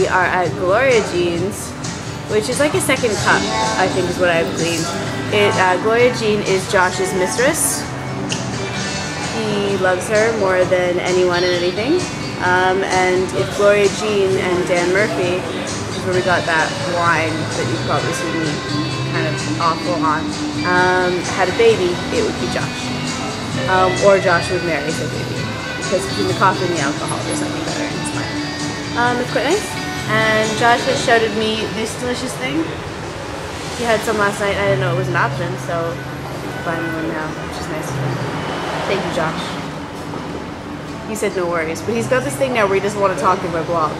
we are at Gloria Jean's, which is like a second cup, I think is what I've gleaned. Gloria Jean is Josh's mistress. He loves her more than anyone and anything. And if Gloria Jean and Dan Murphy, which is where we got that wine that you've probably seen me kind of awful on, had a baby, it would be Josh. Or Josh would marry her baby. Because between the coffee and the alcohol, there's something better and it's fine. It's quite nice. And Josh has shouted me this delicious thing. He had some last night. I didn't know it was an option, so I'm buying one now, which is nice of him. Thank you, Josh. He said no worries, but he's got this thing now where he doesn't want to talk in my vlogs.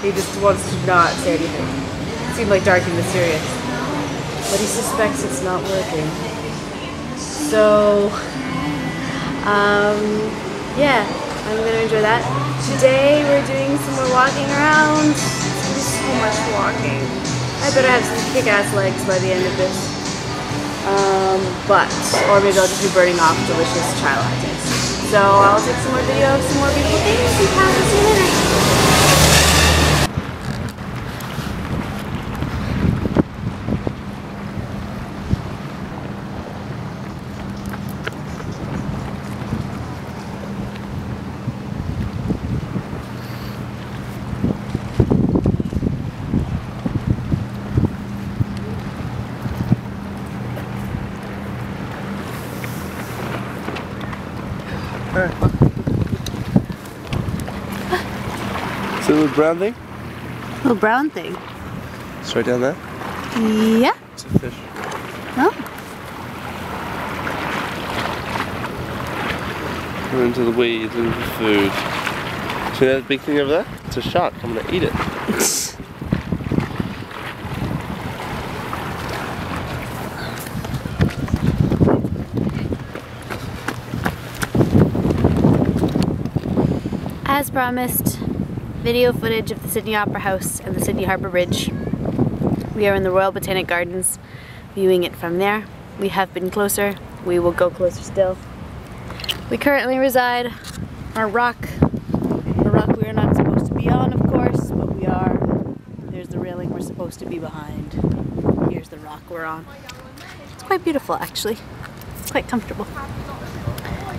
He just wants to not say anything. It seemed like dark and mysterious. But he suspects it's not working. So, yeah, I'm gonna enjoy that. Today we're doing some more walking around. There's so much walking. I better have some kick-ass legs by the end of this. Or maybe I'll just be burning off delicious chai lattes. So I'll take some more video of some more beautiful things and I'll see you later. See the little brown thing? Little brown thing? It's right down there? Yeah. It's a fish. Oh. We're into the weeds, into the food. See that big thing over there? It's a shark. I'm gonna eat it. As promised, video footage of the Sydney Opera House and the Sydney Harbour Bridge. We are in the Royal Botanic Gardens, viewing it from there. We have been closer. We will go closer still. We currently reside on a rock. A rock we are not supposed to be on, of course, but we are. There's the railing we're supposed to be behind. Here's the rock we're on. It's quite beautiful, actually. It's quite comfortable.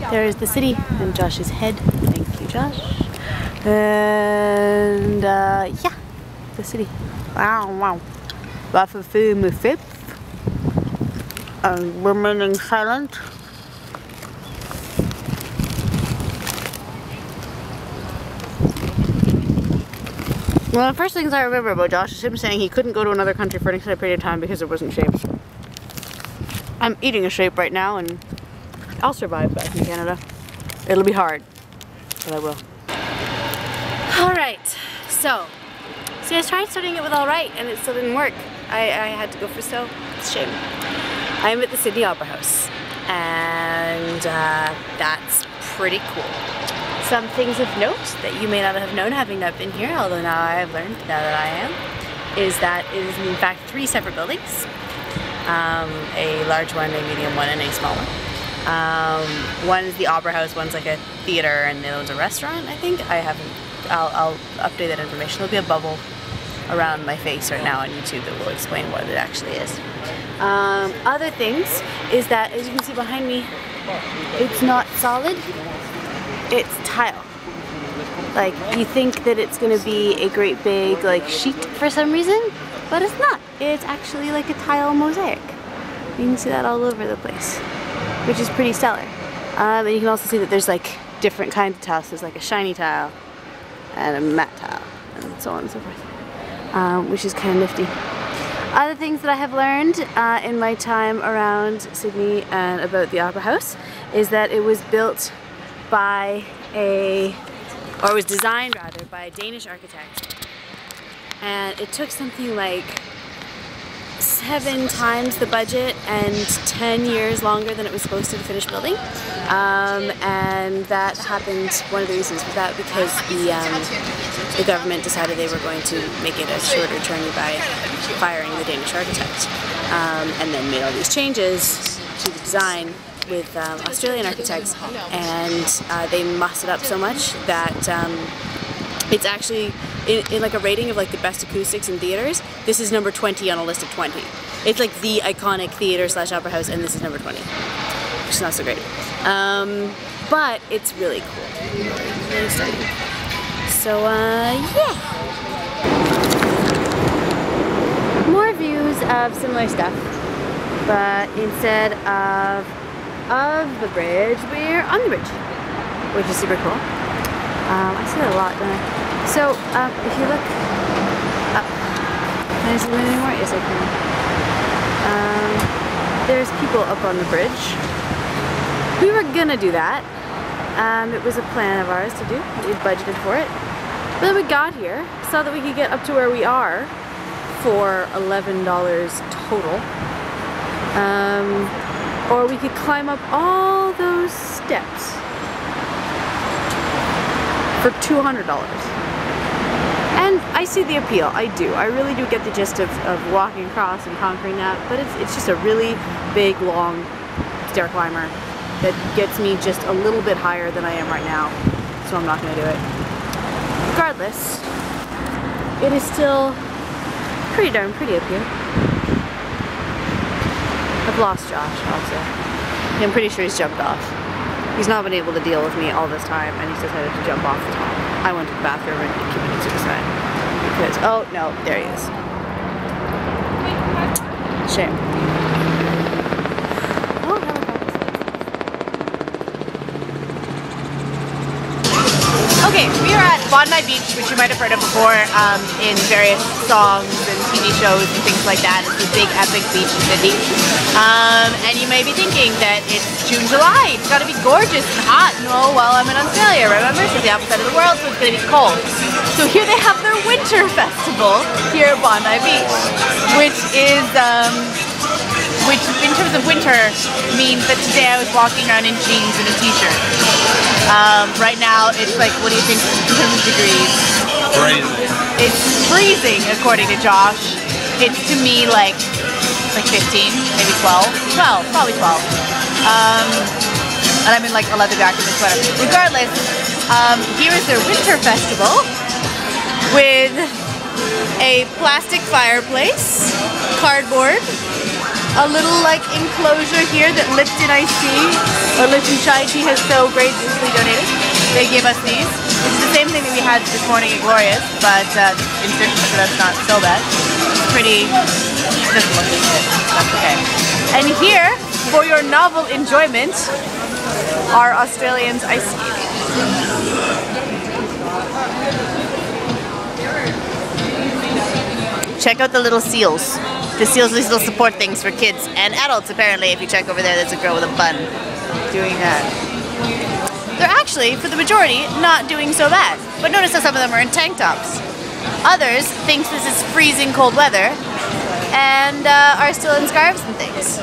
There is the city and Josh's head. Thank you, Josh. And yeah, the city. Wow. Bafafu Mufip. Remaining silent. One of the first things I remember about Josh is him saying he couldn't go to another country for an extended period of time because it wasn't shaped. I'm eating a shape right now and I'll survive back in Canada. It'll be hard, but I will. Alright, so I tried starting it with alright and it still didn't work. I had to go for so. It's a shame. I'm at the Sydney Opera House and that's pretty cool. Some things of note that you may not have known having not been here, although now I have learned, now that I am, is that it is in fact 3 separate buildings. A large one, a medium one, and a small one. One is the Opera House, one's like a theater, and the other one's a restaurant, I think. I'll update that information. There'll be a bubble around my face right now on YouTube that will explain what it actually is. Other things is that, as you can see behind me, it's not solid, it's tile. Like, you think that it's gonna be a great big like sheet for some reason, but it's not. It's actually like a tile mosaic. You can see that all over the place, which is pretty stellar. And you can also see that there's like different kinds of tiles. There's like a shiny tile and a matte tile and so on and so forth, which is kind of nifty. Other things that I have learned in my time around Sydney and about the Opera House is that it was built by it was designed rather by a Danish architect, and it took something like 7 times the budget and 10 years longer than it was supposed to finish building. And that happened, one of the reasons was that because the government decided they were going to make it a shorter journey by firing the Danish architect, and then made all these changes to the design with Australian architects, and they mussed it up so much that It's actually in like a rating of like the best acoustics in theaters. This is number 20 on a list of 20. It's like the iconic theater / opera house, and this is number 20, which is not so great. But it's really cool, really stunning. So yeah, more views of similar stuff, but instead of the bridge, we're on the bridge, which is super cool. I see that a lot, don't I? So, if you look up, can I zoom in anymore? Yes, I can. There's people up on the bridge. We were gonna do that. It was a plan of ours to do. We budgeted for it. But then we got here, saw that we could get up to where we are for $11 total. Or we could climb up all those steps for $200. And I see the appeal, I do. I really do get the gist of walking across and conquering that, but it's just a really big, long stair climber that gets me just a little bit higher than I am right now, so I'm not gonna do it. Regardless, it is still pretty darn pretty up here. I've lost Josh also. I'm pretty sure he's jumped off. He's not been able to deal with me all this time, and he's decided to jump off the top. I went to the bathroom and committed suicide. Because, oh no, there he is. Shame. Oh, okay, we are at Bondi Beach, which you might have heard of before in various songs and TV shows and things like that. It's a big epic beach in Sydney. And you may be thinking that it's June, July, it's gotta be gorgeous and hot. No, well, I'm in Australia, remember? It's the opposite of the world, so it's gonna be cold. So here they have their winter festival here at Bondi Beach, which is, which in terms of winter means that today I was walking around in jeans and a t-shirt. Right now it's like, what do you think in terms of degrees? Freezing. It's freezing according to Josh. It's to me like 15, maybe 12. 12, probably 12. And I'm in like a leather jacket and a sweater. Regardless, here is their winter festival with a plastic fireplace, cardboard, a little like enclosure here that Lipton Iced Tea or Lipton Chai Tea has so graciously donated. They gave us these. It's the same thing that we had this morning at Glorious, but instant, so that's not so bad. It's pretty, it doesn't look as good, that's okay. And here, for your novel enjoyment, are Australians ice skating. Check out the little seals. The seals, these little support things for kids and adults apparently. If you check over there, there's a girl with a bun doing that. They're actually, for the majority, not doing so bad. But notice how some of them are in tank tops. Others think this is freezing cold weather and are still in scarves and things.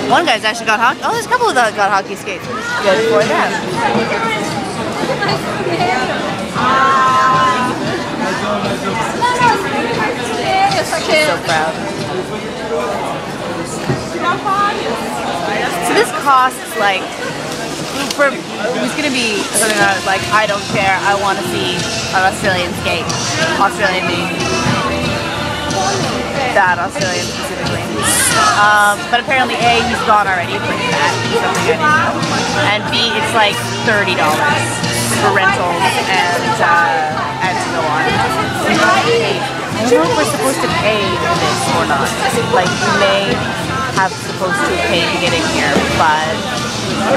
One guy's actually got hockey. Oh, there's a couple of that got hockey skates. Good for them. So proud. So this costs like, it was gonna be something that I was like, I don't care, I want to see an Australian skate. Australian made. That Australian specifically. But apparently A, he's gone already, pretty fat, something I didn't know. And B, it's like $30 for rentals and to go on. I don't know if we're supposed to pay for this or not. Like, we may have supposed to pay to get in here, but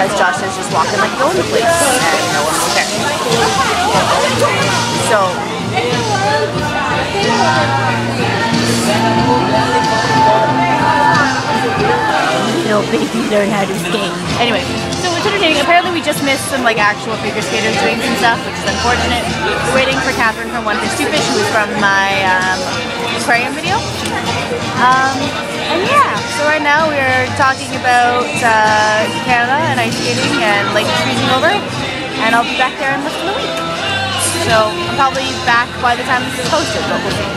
as Josh says, just walk in like going to place and no one will care. So, no baby learn how to skate. Anyway, so it's entertaining. Apparently we just missed some like actual figure skaters doing some stuff, which is unfortunate. We're waiting for Catherine from One Fish Two Fish, who is from my aquarium video. And yeah, so right now we're talking about Canada and ice skating and Lake freezing over, and I'll be back there in less than a week. So I'm probably back by the time this is posted, but we'll see.